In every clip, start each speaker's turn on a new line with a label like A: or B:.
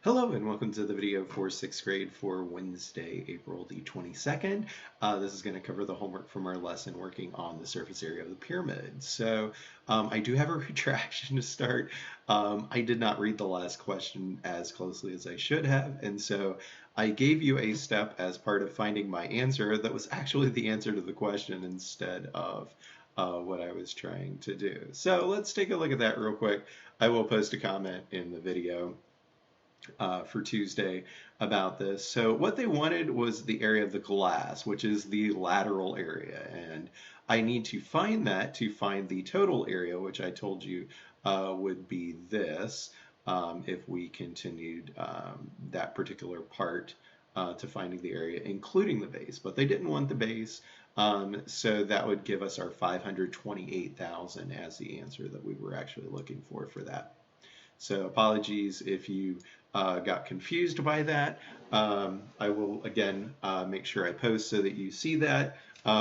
A: Hello and welcome to the video for 6th grade for Wednesday, April the 22nd. This is going to cover the homework from our lesson working on the surface area of the pyramid. So I do have a retraction to start. I did not read the last question as closely as I should have, and so I gave you a step as part of finding my answer that was actually the answer to the question instead of what I was trying to do. So let's take a look at that real quick. I will post a comment in the video for Tuesday about this. So what they wanted was the area of the glass, which is the lateral area, and I need to find that to find the total area, which I told you would be this if we continued that particular part to finding the area, including the base. But they didn't want the base, so that would give us our 528,000 as the answer that we were actually looking for that. So apologies if you got confused by that. I will again make sure I post so that you see that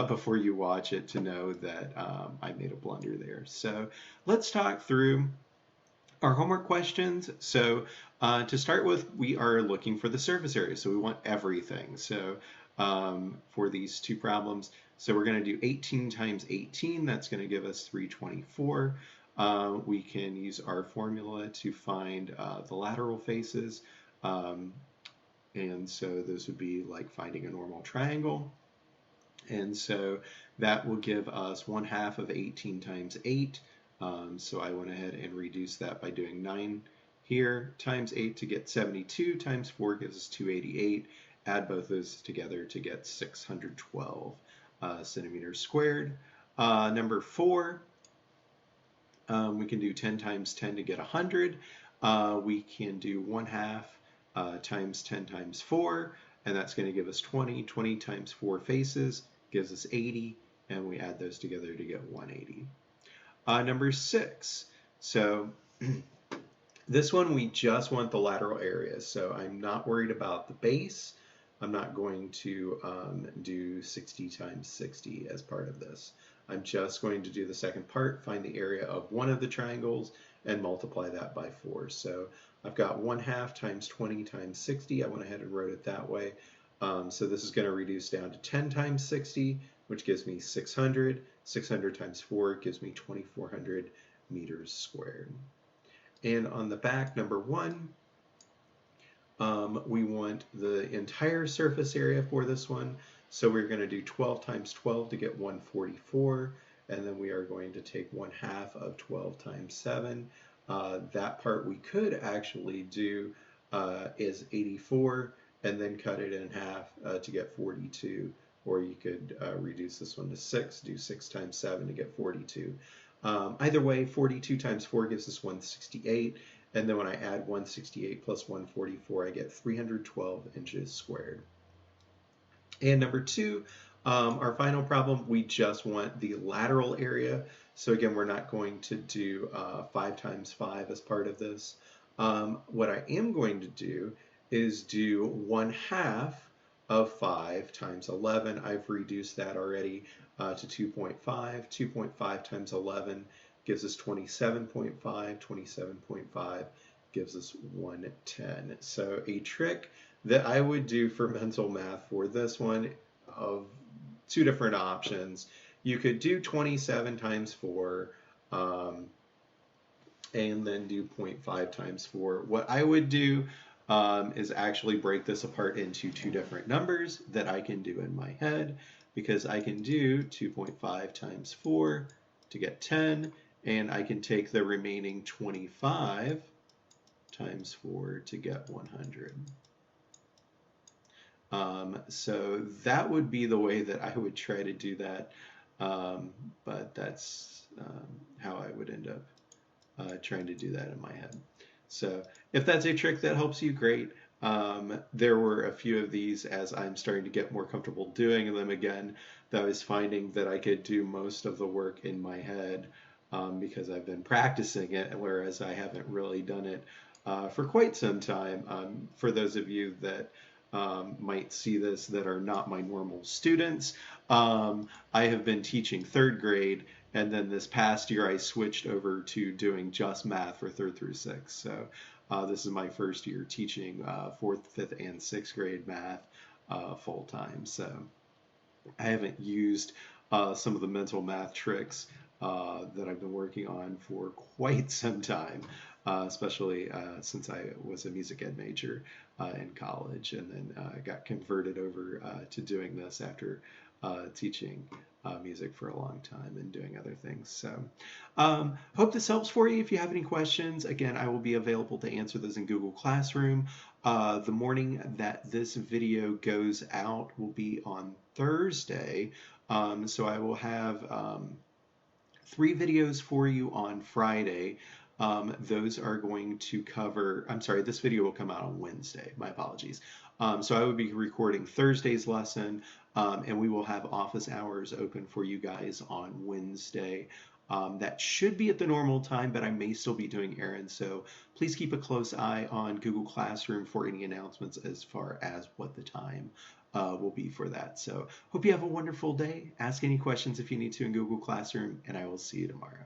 A: before you watch it to know that I made a blunder there. So let's talk through our homework questions. So to start with, we are looking for the surface area. So we want everything. So for these two problems, so we're going to do 18 times 18. That's going to give us 324. We can use our formula to find the lateral faces. And so those would be like finding a normal triangle. And so that will give us 1/2 of 18 times 8. So I went ahead and reduced that by doing 9 here times 8 to get 72 times 4 gives us 288. Add both those together to get 612 centimeters squared. Number 4. We can do 10 times 10 to get 100. We can do 1/2 times 10 times 4, and that's going to give us 20. 20 times 4 faces gives us 80, and we add those together to get 180. Number 6. So this one we just want the lateral area, so I'm not worried about the base. I'm not going to do 60 times 60 as part of this. I'm just going to do the second part, find the area of one of the triangles, and multiply that by 4. So I've got 1/2 times 20 times 60. I went ahead and wrote it that way. So this is going to reduce down to 10 times 60, which gives me 600. 600 times 4 gives me 2,400 meters squared. And on the back, number 1, we want the entire surface area for this one. So we're going to do 12 times 12 to get 144. And then we are going to take 1/2 of 12 times 7. That part we could actually do is 84 and then cut it in half to get 42. Or you could reduce this one to 6, do 6 times 7 to get 42. Either way, 42 times 4 gives us 168. And then when I add 168 plus 144, I get 312 inches squared. And number 2, our final problem, we just want the lateral area. So again, we're not going to do 5 times 5 as part of this. What I am going to do is do 1/2 of 5 times 11. I've reduced that already to 2.5. 2.5 times 11 gives us 27.5. 27.5 gives us 110. So a trick that I would do for mental math for this one of 2 different options. You could do 27 times 4 and then do 0.5 times 4. What I would do is actually break this apart into 2 different numbers that I can do in my head, because I can do 2.5 times 4 to get 10, and I can take the remaining 25 times 4 to get 100. So that would be the way that I would try to do that, but that's how I would end up trying to do that in my head. So if that's a trick that helps you, great. There were a few of these as I'm starting to get more comfortable doing them again, that I was finding that I could do most of the work in my head because I've been practicing it, whereas I haven't really done it for quite some time. For those of you that might see this that are not my normal students, I have been teaching 3rd grade, and then this past year I switched over to doing just math for 3rd through 6th. So This is my first year teaching fourth, fifth, and sixth grade math full time. So I haven't used some of the mental math tricks that I've been working on for quite some time, especially since I was a music ed major in college and then got converted over to doing this after teaching music for a long time and doing other things. So, hope this helps for you. If you have any questions, again, I will be available to answer those in Google Classroom. The morning that this video goes out will be on Thursday. So I will have 3 videos for you on Friday. Those are going to cover, I'm sorry, this video will come out on Wednesday. My apologies. So I will be recording Thursday's lesson, and we will have office hours open for you guys on Wednesday. That should be at the normal time, but I may still be doing errands. So please keep a close eye on Google Classroom for any announcements as far as what the time will be for that. So hope you have a wonderful day. Ask any questions if you need to in Google Classroom, and I will see you tomorrow.